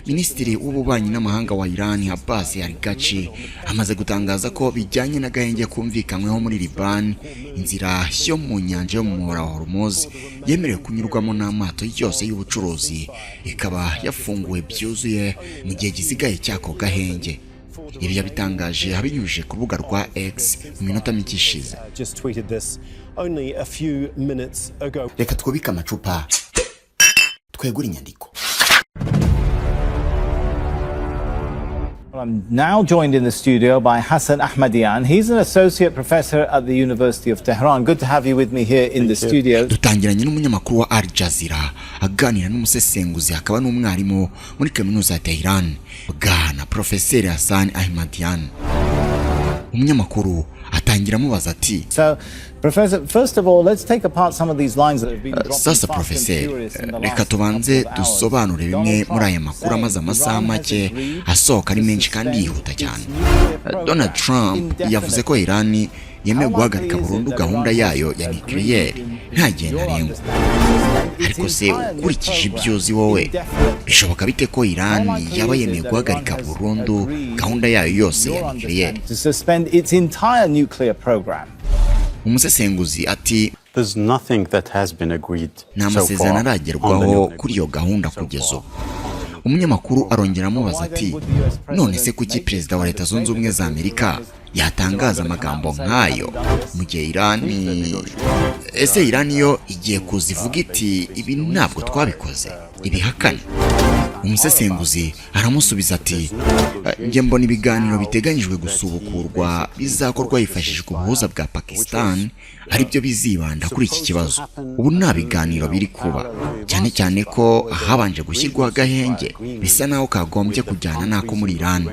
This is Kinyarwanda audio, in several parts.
Minisitiri w'ububanyi n'amahanga wa Iran Abbas Argachi amaze gutangaza ko bijyanye n'agahenge kumvikanyweho muri Liban, inzira yo mu nyanja yo mu muhora wa Hormuz yemerewe kunyurwamo n'amato yose y'ubucuruzi ikaba yafunguwe byuzuye mu gihe gisigaye cyako gahenge. Ibi yabitangaje abinyujije ku rubuga rwa X mu minota mike ishize. Reka twubike amacupa twegura inyandiko. I'm now joined in the studio by Hassan Ahmadian. He's an associate professor at the University of Tehran. Good to have you with me here in the studio. Dutangiranye n'umunyamakuru wa Al Jazeera aganira n'umusesenguzi akaba n'umwarimu muri kaminuza ya Tehran, bwana Professor Hassan Ahmadian. Umunyamakuru atangira mubaza ati, So, Professor, first of all, let's take apart some of these lines that have been dropping Sasa Professor, reka tubanze dusobanure bimwe muri aya makuru amaze amasaha make asohoka ari menshi kandi yihuta cyane. Donald Trump yavuze ko Iran yemewe guhagarika burundu gahunda yayo ya nuclear nta gihe ntarengwa. Ariko se ukurikije ibyuzi wowe, bishoboka bite ko Iran yaba yemeye guhagarika burundu gahunda yayo yose ya nuclear? to suspend its entire nuclear program? Umusesenguzi ati, There's nothing that has been agreed so far aragerwaho kuri iyo gahunda kugeza ubu. Umunyamakuru arongera amubaza ati, none se kuki perezida wa Leta Zunze Ubumwe za Amerika yatangaza amagambo nk'ayo mu gihe Iran yo igiye kuzivuga iti ibi ntabwo twabikoze, ibihakana? Umusesenguzi aramusubiza ati, njye mbona ibiganiro biteganyijwe gusubukurwa bizakorwa hifashishijwe ubuhuza bwa Pakistan ari byo bizibanda kuri iki kibazo. Ubu nta biganiro biri kuba, cyane cyane ko habanje gushyirwa agahenge bisa naho kagombye kujyana nako muri Iran.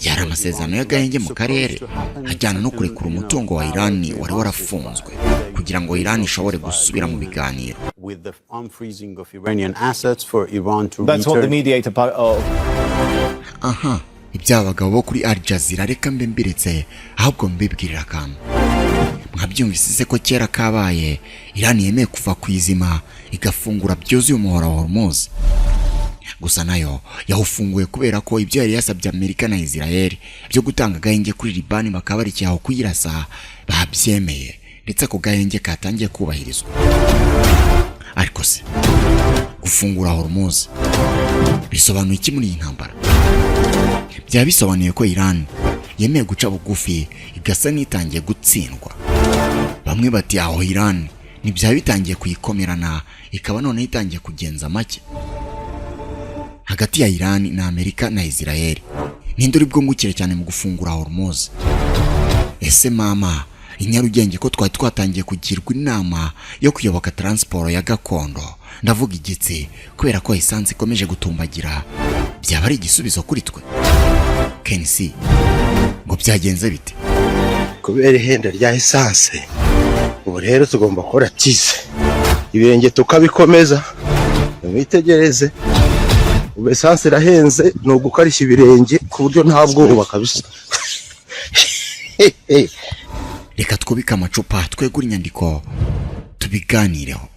Yari amasezerano y'agahenge mu karere ajyana no kurekura umutungo wa Iran wari warafunzwe kugira ngo Iran ishobore gusubira mu biganiro. That's what the mediator part of. Aha, iby'abagabo bo kuri Al Jazeera reka mbe mbiretse ahubwo mbibwirira akantu. Mwabyumvise se ko kera kabaye Iran yemeye kuva ku izima igafungura byuzuye umuhora wa Hormuz? Gusa nayo yawufunguye kubera ko ibyo yari yasabye Amerika na Israel byo gutanga agahenge kuri Liban bakaba bari cyaho kuyirasa babyemeye, ndetse ako gahenge katangiye kubahirizwa. Ariko se gufungura Hormuz bisobanuye iki muri iyi ntambara? Byaba bisobanuye ko Iran yemeye guca bugufi igasa n'itangiye gutsindwa. Bamwe bati aho Iran ntibyaba bitangiye kuyikomerana ikaba none itangiye kugenza make. Hagati ya Iran na Amerika na Israel ninde uri bwungukire cyane mu gufungura Hormuz? Ese mama inyarugenge ko twatangiye kugirwa inama yo kuyoboka transport ya gakondo, ndavuga igitsi, kubera ko essence ikomeje gutumbagira, byaba ari igisubizo kuri twe? Kensi ngo byagenze bite? Kubera ihenda rya essence ubu rero tugomba gukora tize ibirenge tukabikomeza, mwitegereze ubu essence irahenze, no gukarisha ibirenge ku buryo nta bwoba kabisa. Reka twubike amacupa twegura inyandiko tubiganireho.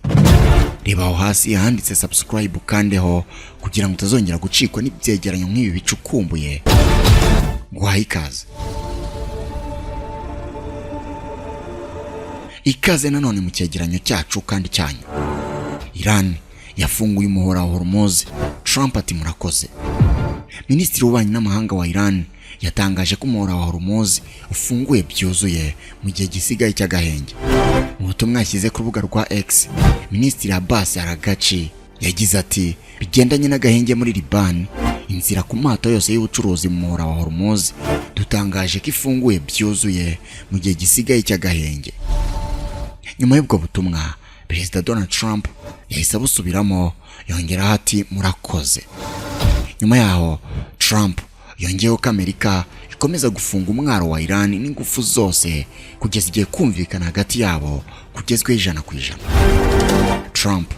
Reba aho hasi handitse subscribe kandeho kugira ngo utazongera gucikwa n'ibyegeranyo nk'ibi bicukumbuye. Guhaye ikaze. Ikaze nanone mu cyegeranyo cyacu kandi cyanyu. Iran yafunguye umuhora wa Hormuz. Trump ati murakoze. Minisitiri w'ububanyi n'amahanga wa Iran yatangaje ko umuhora wa Hormuz ufunguye byuzuye mu gihe gisigaye cy'agahenge. Mu butumwa yashyize ku rubuga rwa X, Minisitiri Abbas Argachi yagize ati, bigendanye n'agahenge muri Liban, inzira ku mato yose y'ubucuruzi mu muhora wa Hormuz dutangaje ko ifunguye byuzuye mu gihe gisigaye cy'agahenge. Nyuma y'ubwo butumwa, Perezida Donald Trump yahise abusubiramo yongeraho ati murakoze. Nyuma yaho Trump yongeyeho ko Amerika ikomeza gufunga umwaro wa Iran n'ingufu zose kugeza igihe kumvikana hagati yabo kugezweho 100%. Trump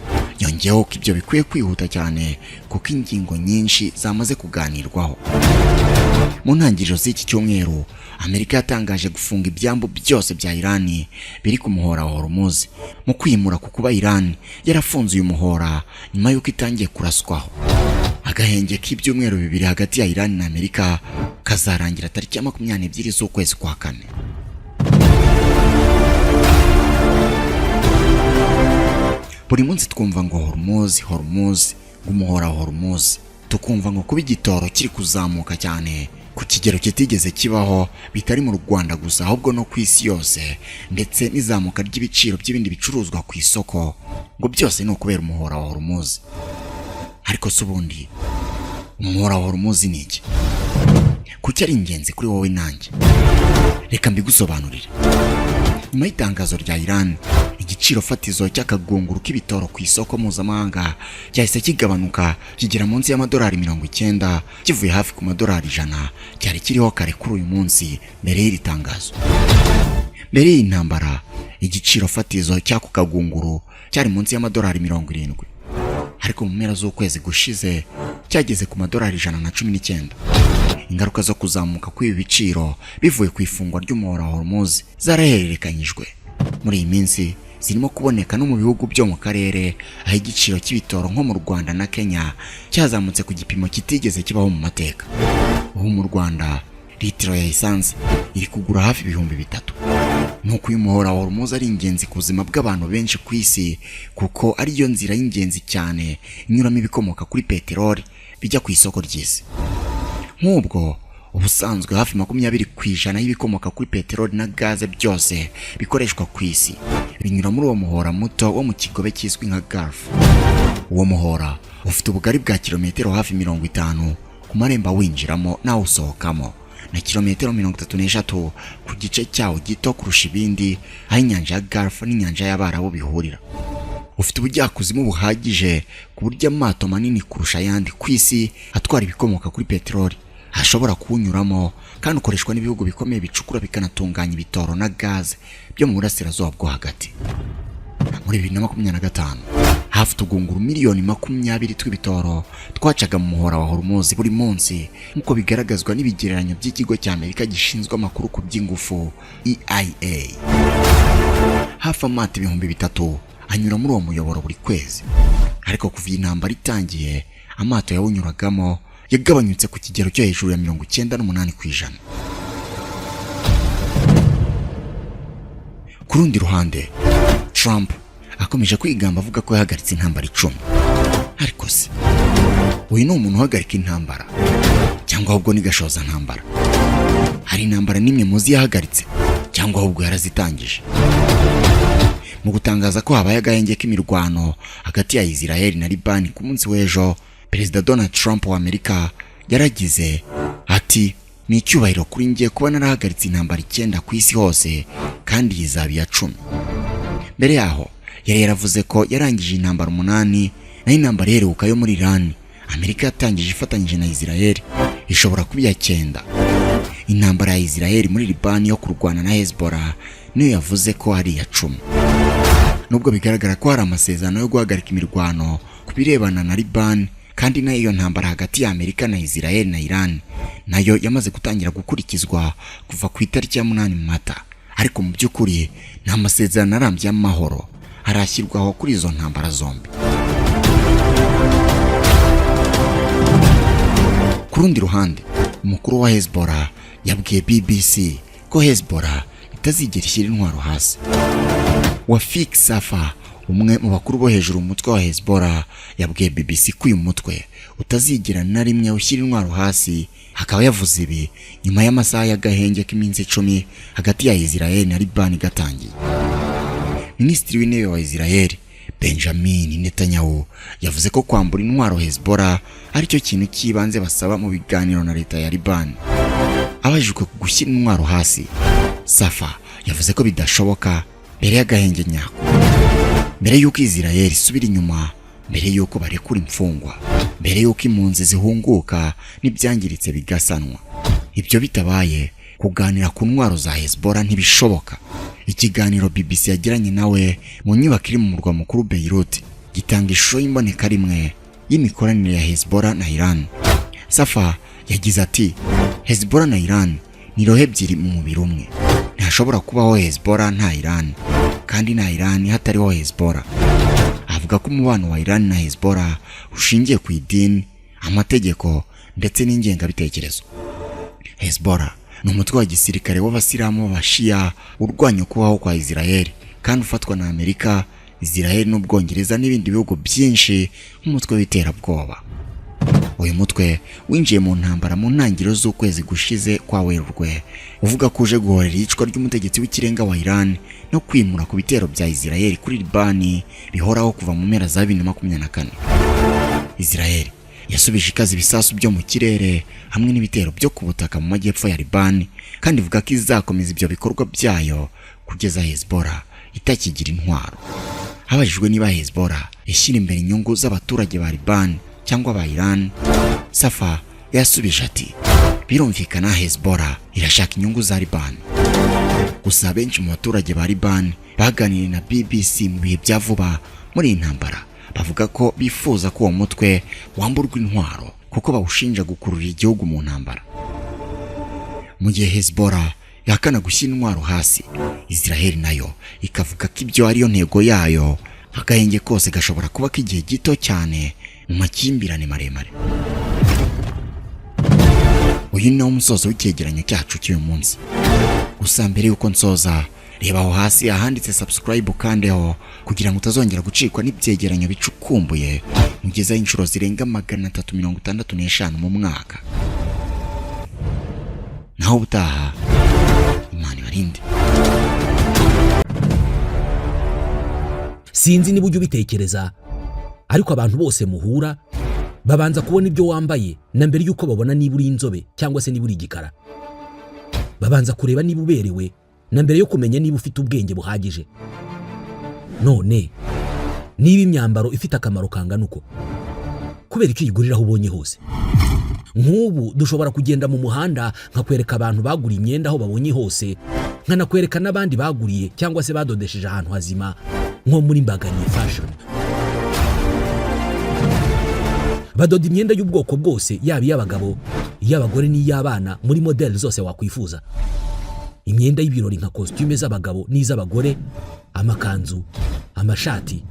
yongeyeho ko ibyo bikwiye kwihuta cyane kuko ingingo nyinshi zamaze kuganirwaho. Mu ntangiriro z'iki cyumweru Amerika yatangaje gufunga ibyambu byose bya Iran biri ku muhora wa Hormuz mu kwimura ku kuba Iran yarafunze uyu muhora nyuma y'uko itangiye kuraswaho. Agahenge k'ibyumweru bibiri hagati ya Iran na Amerika kazarangira tariki ya 22 z'ukwezi kwa kane. Buri munsi twumva ngo Hormuz, umuhora wa Hormuz, tukumva ngo kuba igitoro kiri kuzamuka cyane ku kigero kitigeze kibaho, bitari mu Rwanda gusa ahubwo no ku isi yose, ndetse n'izamuka ry'ibiciro by'ibindi bicuruzwa ku isoko, ngo byose ni ukubera umuhora wa Hormuz. Ariko subundi umuhora wa Hormuz ni iki? Kuki ari ingenzi kuri wowe nanjye? Reka mbigusobanurire. Nyuma y'itangazo rya Iran, igiciro fatizo cy'akagunguru k'ibitoro ku isoko mpuzamahanga cyahise kigabanuka kigera munsi y'amadolari 90, kivuye hafi ku madolari 100 cyari kiriho kare kuri uyu munsi mbere y'iri tangazo. Mbere y'intambara igiciro fatizo cy'ako kagunguru cyari munsi y'amadolari 70, ariko mu mpera z'ukwezi gushize cyageze ku madolari 119. Ingaruka zo kuzamuka kw'ibi biciro bivuye ku ifungwa ry'umuhora wa Hormuz zarahererekanyijwe. Muri iyi minsi zirimo kuboneka no mu bihugu byo mu karere, aho igiciro cy'ibitoro nko mu Rwanda na Kenya cyazamutse ku gipimo kitigeze kibaho mu mateka. Ubu mu Rwanda litiro ya essence iri kugura hafi 3,000. Nuko uyu muhora wa Hormuz ari ingenzi ku buzima bw'abantu benshi ku isi, kuko ari yo nzira y'ingenzi cyane inyuramo ibikomoka kuri peteroli bijya ku isoko ry'isi. Nk'ubwo ubusanzwe hafi 20% y'ibikomoka kuri peteroli na gaze byose bikoreshwa ku isi binyura muri uwo muhora muto wo mu kigobe cyiswe nka Gulf. Uwo muhora ufite ubugari bwa kilometero hafi 50 ku marembo winjiramo naho usohokamo, na kilometero 33 ku gice cyawo gito kurusha ibindi, aho inyanja ya Gulf n'inyanja y'Abarabu bihurira. Ufite ubujyakuzimu buhagije ku buryo amato manini kurusha ayandi ku isi atwara ibikomoka kuri peteroli hashobora kuwunyuramo, kandi ukoreshwa n'ibihugu bikomeye bicukura bikanatunganya ibitoro na gaze byo mu burasirazuba bwo hagati. Muri 2025 hafi tugunguru miliyoni 20 tw'ibitoro twacaga mu muhora wa Hormuz buri munsi, nk'uko bigaragazwa n'ibigereranyo by'ikigo cya Amerika gishinzwe amakuru ku by'ingufu EIA. Hafi amato 3,000 anyura muri uwo muyoboro buri kwezi, ariko kuva intambara itangiye amato yawunyuragamo yagabanyutse ku kigero cyo hejuru ya 98%. Ku rundi ruhande Trump akomeje kwigamba avuga ko yahagaritse intambara 10. Ariko se uyu ni umuntu uhagarika intambara cyangwa ahubwo ni gashoza ntambara? Hari intambara nimwe muzi yahagaritse cyangwa ahubwo yarazitangije? Mu gutangaza ko habaye agahenge k'imirwano hagati ya Israel na Liban ku munsi w'ejo, Perezida Donald Trump wa Amerika yaragize ati, ni icyubahiro kuri njye kuba narahagaritse intambara 9 ku isi hose, kandi yizaba iya 10. Mbere yaho yari yaravuze ko yarangije intambara 8, naho intambara iheruka yo muri Iran Amerika yatangije ifatanyije na Israel ishobora kuba iya 9. Intambara ya Israel muri Liban yo kurwana na Hezbollah niyo yavuze ko ari iya 10. Nubwo bigaragara ko hari amasezerano yo guhagarika imirwano ku birebana na Liban, kandi nayo iyo ntambara hagati ya Amerika na Israel na Iran nayo yamaze gutangira gukurikizwa kuva ku itariki ya 8 Mata. Ariko mu by'ukuri nta masezerano arambye y'amahoro arashyirwaho kuri izo ntambara zombi. Ku rundi ruhande, umukuru wa Hezbollah yabwiye BBC ko Hezbollah itazigera ishyira intwaro hasi. Wafik Safa, umwe mu bakuru bo hejuru umutwe wa Hezbollah, yabwiye BBC ko uyu mutwe utazigera na rimwe ushyira intwaro hasi. Hakaba yavuze ibi nyuma y'amasaha y'agahenge k'iminsi 10 hagati ya Israel na Liban gatangiye. Minisitiri w'intebe wa Israel Benjamin Netanyahu yavuze ko kwambura intwaro Hezbollah ari cyo kintu kibanze basaba mu biganiro na leta ya Liban. Abajijwe gushyira intwaro hasi, Safa yavuze ko bidashoboka mbere y'agahenge nyako, mbere y'uko Israel isubira inyuma, mbere y'uko barekura imfungwa, mbere y'uko impunzi zihunguka n'ibyangiritse bigasanwa. Ibyo bitabaye, kuganira ku ntwaro za Hezbollah ntibishoboka. Ikiganiro BBC yagiranye nawe mu nyubako iri mu murwa mukuru Beirut gitanga ishusho y'imboneka rimwe y'imikoranire ya Hezbollah na Iran. Safa yagize ati Hezbollah na Iran ni roho ebyiri mu mubiri umwe. Ntashobora kubaho Hezbollah nta Iran, kandi na Iran hatariho Hezbollah. Avuga ko umubano wa Iran na Hezbollah ushingiye ku idini, amategeko ndetse n'ingengabitekerezo. Hezbollah ni umutwe wa gisirikare w'abasilamu b'Abashia urwanya kubaho kwa Israeli, kandi ufatwa na Amerika, Israeli n'Ubwongereza n'ibindi bihugu byinshi nk'umutwe w'iterabwoba. Uyu mutwe winjiye mu ntambara mu ntangiriro z'ukwezi gushize kwa Werurwe, uvuga ko uje guhorera iyicwa ry'umutegetsi w'ikirenga wa Iran no kwimura ku bitero bya Israeli kuri Libani bihoraho kuva mu mpera za 2024. Israeli yasubije ikaze ibisasu byo mu kirere hamwe n'ibitero byo ku butaka mu majyepfo ya Libani, kandi ivuga ko izakomeza ibyo bikorwa byayo kugeza Hezbollah itakigira intwaro. Habajijwe niba Hezbollah ishyira imbere inyungu z'abaturage ba Libani cyangwa ba Iran, Safa yasubije ati birumvikana Hezbollah irashaka inyungu za Libani. Gusa benshi mu baturage ba Libani baganiriye na BBC mu bihe bya vuba muri iyi ntambara bavuga ko bifuza ko uwo mutwe wamburwa intwaro kuko bawushinja gukurura igihugu mu ntambara. Mu gihe Hezbollah yakana gushyira intwaro hasi, Israel nayo ikavuga ko ibyo ariyo ntego yayo, agahenge kose gashobora kuba k'igihe gito cyane mu makimbirane maremare. Uyu ni umusozo w'icyegeranyo cyacu cy'uyu munsi. Gusa mbere yuko nsoza, reba aho hasi ahanditse subscribe ukandeho kugira ngo utazongera gucikwa n'ibyegeranyo bicukumbuye mugezaho inshuro zirenga 365 mu mwaka. Naho ubutaha, Imana ibarinde. Sinzi niba ujya ubitekereza, ariko abantu bose muhura babanza kubona ibyo wambaye na mbere yuko babona niba uri inzobe cyangwa se niba uri igikara. Babanza kureba niba uberewe na mbere yo kumenya niba ufite ubwenge buhagije. None niba imyambaro ifite akamaro kangana uko, kubera iki yigurira aho ubonye hose? Nk'ubu dushobora kugenda mu muhanda nkakwereka abantu baguriye imyenda aho babonye hose, nkanakwereka n'abandi baguriye cyangwa se badodesheje ahantu hazima nko muri Mbagariye fashion. Badoda imyenda y'ubwoko bwose, yaba iy'abagabo, iy'abagore n'iy'abana, muri model zose wakwifuza. Imyenda y'ibirori nka costume z'abagabo n'iz'abagore, amakanzu, amashati,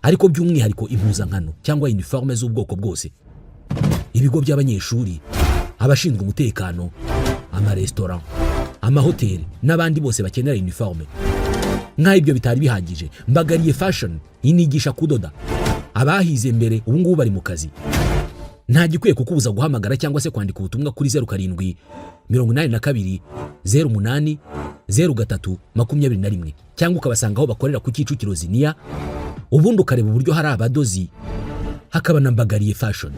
ariko by'umwihariko impuzankano cyangwa uniforme z'ubwoko bwose. Ibigo by'abanyeshuri, abashinzwe umutekano, amarestaurant, amahoteli n'abandi bose bakenera uniforme. Nka ibyo bitari bihagije, Mbagariye fashion inigisha kudoda. Abahize mbere ubu ngubu bari mu kazi. Nta gikwiye kukubuza guhamagara cyangwa se kwandika ubutumwa kuri 07 82 08 03 21 cyangwa ukabasanga aho bakorera ku Kicukiro Ziniya, ubundi ukareba uburyo hari abadozi, hakaba na Mbagariye fashion.